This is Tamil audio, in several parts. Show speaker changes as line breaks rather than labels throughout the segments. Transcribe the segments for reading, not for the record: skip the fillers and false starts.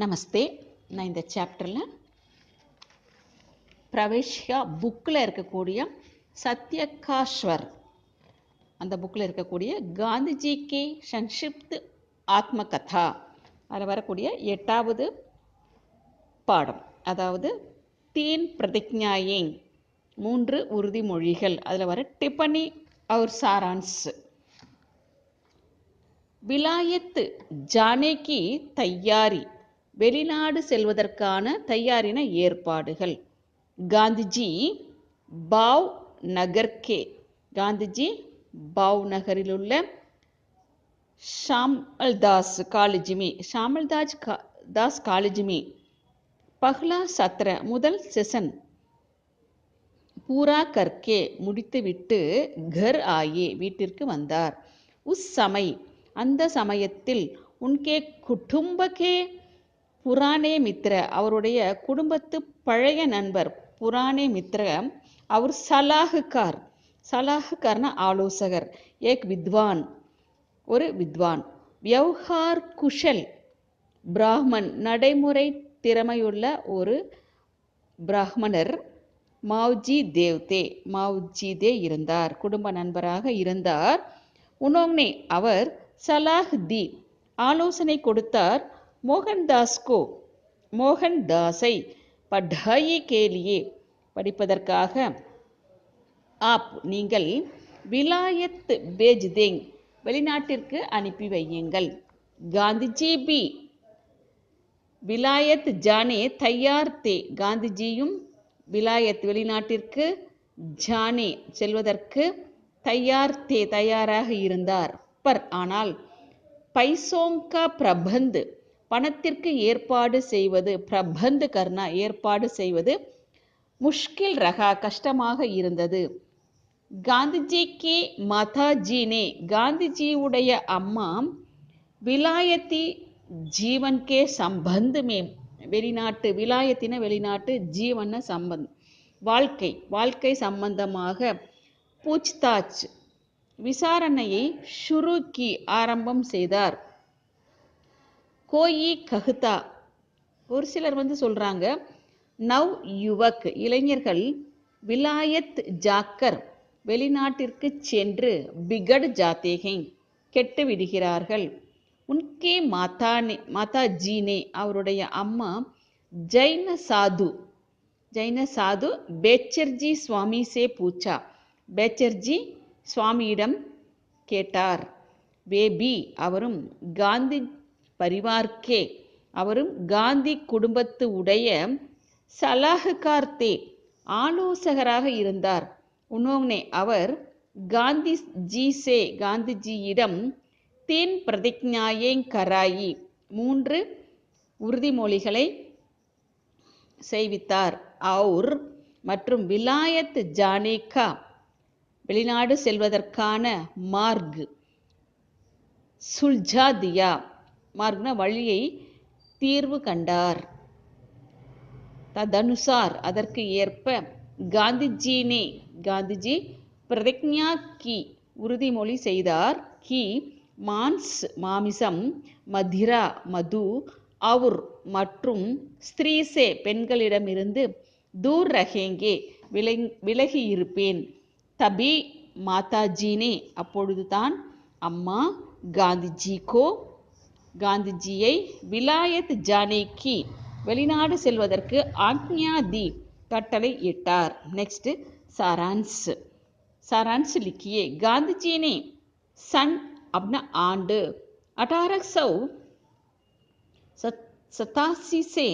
நமஸ்தே. நான் இந்த சாப்டரில் பிரவேஷ்யா புக்கில் இருக்கக்கூடிய சத்யகாஸ்வர் அந்த புக்கில் இருக்கக்கூடிய காந்திஜி கே சங்ஷிப்த் ஆத்ம கதா அதில் வரக்கூடிய 8வது பாடம், அதாவது தீன் பிரதிஜ்ஞாயேங் 3 உறுதிமொழிகள், அதில் வர டிப்பனி और சாரான்ஸ். விலாயத் ஜானே கி தயாரி, வெளிநாடு செல்வதற்கான தயாரின ஏற்பாடுகள். காந்திஜி பாவ் நகர்கே, காந்திஜி பாவ் நகரில் உள்ள ஷாமல்தாஸ் காலேஜ் में பஹ்லா சத்ர முதல் செஷன் பூரா கர்கே முடித்துவிட்டு கர் ஆயே வீட்டிற்கு வந்தார். உஸ் சமய் அந்த சமயத்தில் உன்கே குடும்பகே புராணே மித்ர அவருடைய குடும்பத்து பழைய நண்பர் புராணே மித்ர அவர் சலாஹ்கார்னா ஆலோசகர், ஏக் வித்வான் ஒரு வித்வான், வியவஹார் குஷல் பிராமன் நடைமுறை திறமையுள்ள ஒரு பிராமணர், மாவ்ஜி தே இருந்தார், குடும்ப நண்பராக இருந்தார். உனோங்னே அவர் சலாஹ் தி ஆலோசனை கொடுத்தார். மோகன்தாஸை படாயி கேலியே படிப்பதற்காக ஆப் நீங்கள் விலாயத் பேஜ் தேங் வெளிநாட்டிற்கு அனுப்பி வையுங்கள். காந்திஜி பி விலாயத் ஜானே தயார் தே, காந்திஜியும் விலாயத் வெளிநாட்டிற்கு ஜானே செல்வதற்கு தயாராக இருந்தார். பர் ஆனால் பைசோங்கா பிரபந்த் பணத்திற்கு ஏற்பாடு செய்வது, பிரபந்த் கர்னா ஏற்பாடு செய்வது, முஷ்கில் ரகா கஷ்டமாக இருந்தது. காந்திஜி கி மாதாஜினே காந்திஜியுடைய அம்மா விலாயத்தி ஜீவன் கே சம்பந்த் மே வெளிநாட்டு, விலாயத்தின வெளிநாட்டு, ஜீவன சம்பந்த் வாழ்க்கை சம்பந்தமாக பூச்தாச் விசாரணையை ஷுரு கி ஆரம்பம் செய்தார். கோயி கஹ்தா ஒரு சிலர் சொல்றாங்க, நவ் யுவக் இளைஞர்கள் விலாயத் ஜாக்கர் வெளிநாட்டிற்கு சென்று பிகட் ஜாத்தேகை கெட்டு விடுகிறார்கள். உன்கே மாதாஜினே அவருடைய அம்மா ஜைன சாது பேச்சர்ஜி சுவாமி சே பூச்சா, பேச்சர்ஜி சுவாமியிடம் கேட்டார். வேபி அவரும் காந்தி பரிவார்க்கே அவரும் காந்தி குடும்பத்து உடைய சலாஹ்கார் தே ஆலோசகராக இருந்தார். உனோங்னே அவர் காந்திஜியிடம் தீன் பிரதிஜ்ஞாயேங் கராயி 3 உறுதிமொழிகளை செய்வித்தார். அவுர் மற்றும் விலாயத் ஜானேகா வெளிநாடு செல்வதற்கான மார்க் சுல்ஜா தியா, மார்க்னா வழியை தீர்வு கண்டார். ததனுசார் அதற்கு ஏற்ப காந்திஜி பிரதிஜ்ஞா கி உறுதிமொழி செய்தார். கி மாமிசம், மதிரா மது, அவுர் மற்றும் ஸ்திரீசே பெண்களிடமிருந்து தூர் ரஹேங்கே விலகி இருப்பேன். தபி மாதாஜினே அப்பொழுதுதான் அம்மா காந்திஜியை விலாயத் ஜானே கி வெளிநாடு செல்வதற்கு ஆக்ஞா தி கட்டளை இட்டார். நெக்ஸ்ட் सारांश लिखिए. गांधी ने सन अपना आंड 1887 से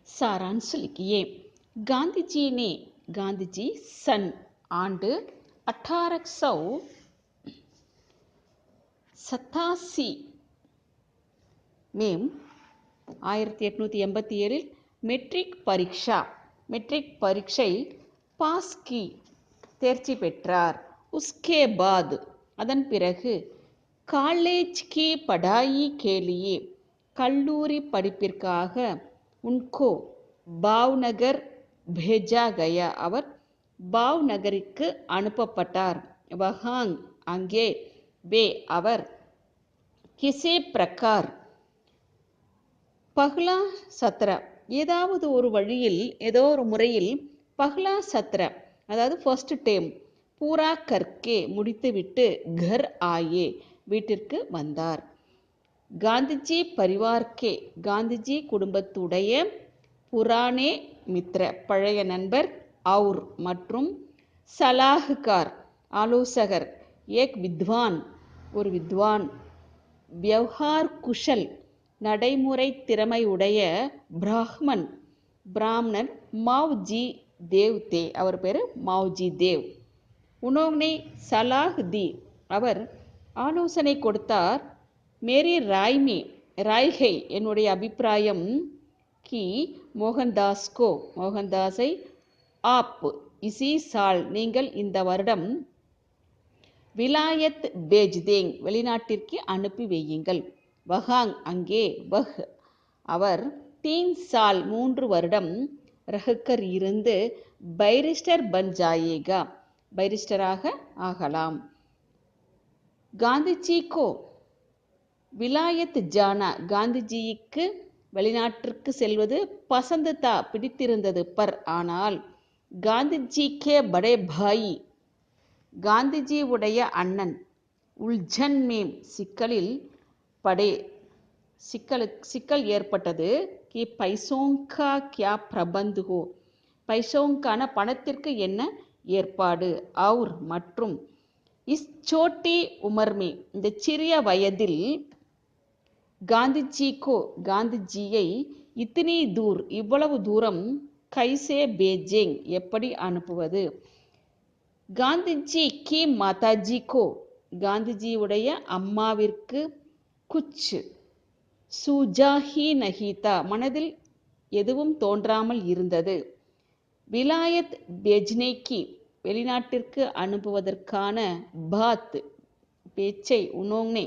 सारांश लिखिए. गांधीजी सन आंड 1887 में 1887 மெட்ரிக் பரீட்சை பாஸ் கி தேர்ச்சி பெற்றார். உஸ்கே பாத் அதன் பிறகு காலேஜ் கி படாயி கேலியே கல்லூரி படிப்பிற்காக உன்கோ பாவ்நகர் भेजा गया அவர் பாவ் நகருக்கு அனுப்பப்பட்டார். வஹாங் அங்கே, வே அவர், கிசே பிரகார் பஹ்லா சத்ர ஏதாவது ஒரு வழியில் ஏதோ ஒரு முறையில் பஹ்லா சத்ர அதாவது ஃபர்ஸ்ட் டேம் பூரா கர்க்கே முடித்துவிட்டு கர் ஆயே வீட்டிற்கு வந்தார். காந்திஜி பரிவார்க்கே காந்திஜி குடும்பத்துடைய புராணே மித்ர பழைய நண்பர் அவுர் மற்றும் சலாஹ்கார் ஆலோசகர் ஏக் வித்வான் ஒரு வித்வான் வியவஹார் குஷல் நடைமுறை திறமையுடைய பிராமணர் மாவ்ஜி தேவ் தே அவர் பேர் மாவ்ஜி தேவ். உனோக்னே சலாஹ் தி அவர் ஆலோசனை கொடுத்தார். மேரி ராய்கை என்னுடைய அபிப்பிராயம் கி மோகன்தாஸை ஆப் இசி சால் நீங்கள் இந்த வருடம் விலாயத் பேஜ் தேங் வெளிநாட்டிற்கு அனுப்பி வையுங்கள். வஹாங் அங்கே, வஹ் அவர் 3 சால் 3 வருடம் ரஹக்கர் இருந்து பைரிஸ்டர் பன் ஜாயேகா பைரிஸ்டராக ஆகலாம். காந்திஜி கோ விலாயத் ஜானா காந்திஜிக்கு வெளிநாட்டிற்கு செல்வது பசந்ததா பிடித்திருந்தது. ஆனால் காந்திஜி கே படே பாயி காந்திஜி உடைய அண்ணன் உல்ஜன் மேம் சிக்கலில் படே சிக்கல் ஏற்பட்டது. கி பைசோங்கா கியா பிரபந்து ஹோ பைசோங்கான பணத்திற்கு என்ன ஏற்பாடு. அவுர் மற்றும் இஸ் சோட்டி உமர்மே இந்த சிறிய வயதில் காந்திஜியை இத்தனி தூர் இவ்வளவு தூரம் கைசே பேஜேங் எப்படி அனுப்புவது. காந்திஜி கி மாதாஜி கோ காந்திஜியுடைய அம்மாவிற்கு குச் சூஜாஹி நஹீதா மனதில் எதுவும் தோன்றாமல் இருந்தது. விலாயத் பேஜ்னேக்கி வெளிநாட்டிற்கு அனுப்புவதற்கான பாத் பேச்சை உனோங்னே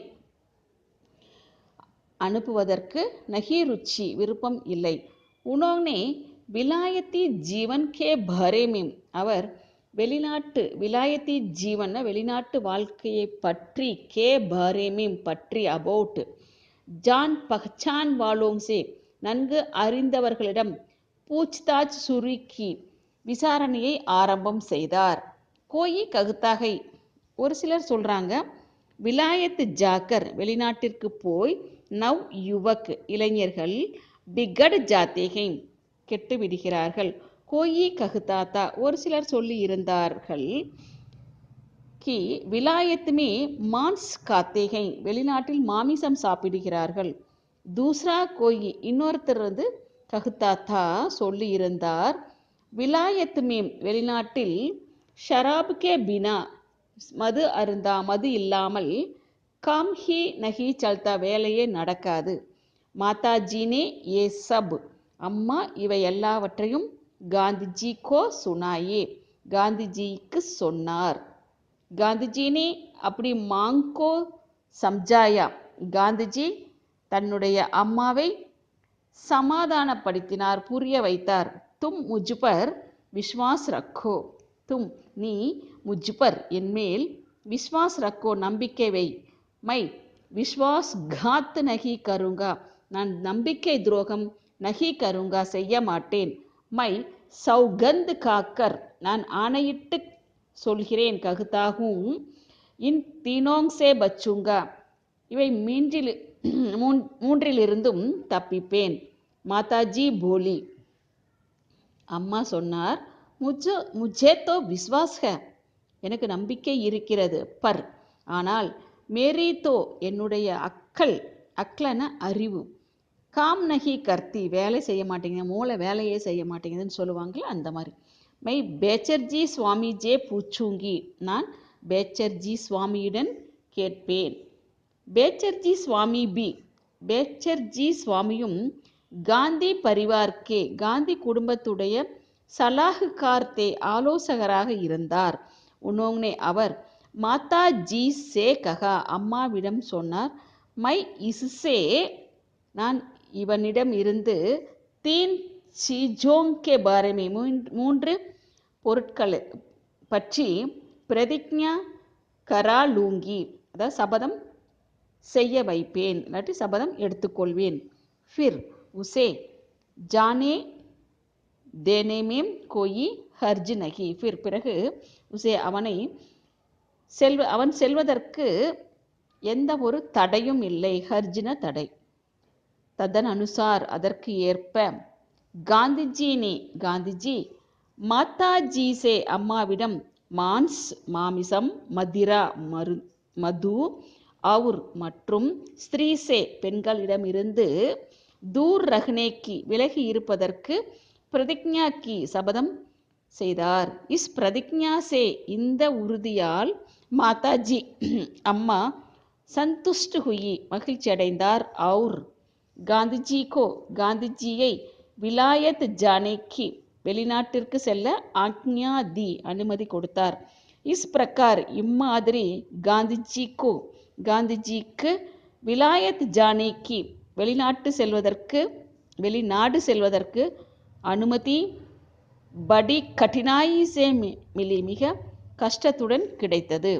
அனுப்புவதற்கு நஹி ருச்சி விருப்பம் இல்லை. உனோங்னே விலாயத்தி ஜீவன் கே பரேமேம் அவர் விலாயத்தி ஜீவன் வெளிநாட்டு வாழ்க்கையை பற்றி கே பரேமேம் பற்றி அபவுட் ஜான் பஹ்சான் வாலோங்சே நன்கு அறிந்தவர்களிடம் பூச்தாஜ் சுருக்கி விசாரணையை ஆரம்பம் செய்தார். கோயி ககுத்தாகை ஒரு சிலர் சொல்றாங்க விலாயத் ஜாக்கர் வெளிநாட்டிற்கு போய் நவ் யுவக் இளைஞர்கள் பிகட் ஜாத்தேகை கெட்டு விடுகிறார்கள். கோயி ககுதாத்தா ஒரு சிலர் சொல்லி இருந்தார்கள் கி விலாயத்துமே மான்ஸ் காத்தேகை வெளிநாட்டில் மாமிசம் சாப்பிடுகிறார்கள். தூஸ்ரா கோயி இன்னொருத்தர் ககுதாத்தா சொல்லி இருந்தார் விலாயத்துமே வெளிநாட்டில் ஷராப் கே பினா மது இல்லாமல் காம் ஹி நஹி சல்தா வேலையே நடக்காது. மாதாஜினே ஏ சப் அம்மா இவை எல்லாவற்றையும் காந்திஜி கோ சுனாயே காந்திஜிக்கு சொன்னார். காந்திஜினே அப்படி மாங்கோ சம்ஜாயா காந்திஜி தன்னுடைய அம்மாவை சமாதானப்படுத்தினார் புரிய வைத்தார். தும் முஜ்பர் விஸ்வாஸ் ரக்கோ நீ முஜ்பர் என்மேல் விஸ்வாஸ் ரக்கோ நம்பிக்கை வை. மை விஸ்வாஸ் காத் நஹி கருங்கா நான் நம்பிக்கை துரோகம் நஹி கருங்கா செய்ய மாட்டேன். மை சௌகந்த் காக்கர் நான் ஆணையிட்டு சொல்கிறேன் ககுதாகும் இன் தீனோங் சே பச்சுங்கா இவை மூன்றிலிருந்தும் தப்பிப்பேன். மாதாஜி போலி அம்மா சொன்னார் முஜே தோ விஸ்வாஸ் ஹை எனக்கு நம்பிக்கை இருக்கிறது. ஆனால் மேரி தோ என்னுடைய அக்லன அறிவு காம் நஹி கர்த்தி வேலை செய்ய மாட்டேங்குது மூளை வேலையே செய்ய மாட்டேங்குதுன்னு சொல்லுவாங்களே அந்த மாதிரி. மை பேச்சர்ஜி சுவாமிஜே பூச்சூங்கி நான் பேச்சர்ஜி சுவாமியுடன் கேட்பேன். பேச்சர்ஜி சுவாமியும் காந்தி பரிவார்க்கே காந்தி குடும்பத்துடைய சலாஹ்கார்த்தே ஆலோசகராக இருந்தார். உனோங்னே அவர் மாதாஜி சே கஹா அம்மாவிடம் சொன்னார். மை இஸ்ஸே நான் இவனிடம் இருந்து 3 சீஜோங் கே பாரே மே 3 பொருட்களை பற்றி பிரதிஜ்ஞா கராலூங்கி, அதாவது சபதம் செய்ய வைப்பேன், இல்லாட்டி சபதம் எடுத்துக்கொள்வேன். ஃபிர் உசே ஜானே தேனே மேம் கோயி ஹர்ஜ் நகி. ஃபிர் பிறகு உசே அவன் செல்வதற்கு எந்த ஒரு தடையும் இல்லை. ஹர்ஜின தடை. ததன் அனுசார் அதற்கு ஏற்ப காந்திஜி மாதாஜி அம்மாவிடம் மான்ஸ் மாமிசம், மதிரா மது, அவுர் மற்றும் ஸ்திரீசே பெண்களிடமிருந்து தூர் ரஹ்னேக்கி விலகி இருப்பதற்கு பிரதிஜ்ஞா கி சபதம் செய்தார். இஸ் பிரதிஜ்ஞா சே இந்த உறுதியால் மாதாஜி அம்மா சந்துஷ்ட் ஹுயி மகிழ்ச்சி அடைந்தார். அவுர் காந்திஜியை விலாயத் ஜானேக்கி வெளிநாட்டிற்கு செல்ல ஆக்ஞா தி அனுமதி கொடுத்தார். இஸ் பிரகார் இம்மாதிரி காந்திஜிக்கு விலாயத் ஜானேக்கி வெளிநாடு செல்வதற்கு அனுமதி படி கடினாயி சே மிலி மிக கஷ்டத்துடன் கிடைத்தது.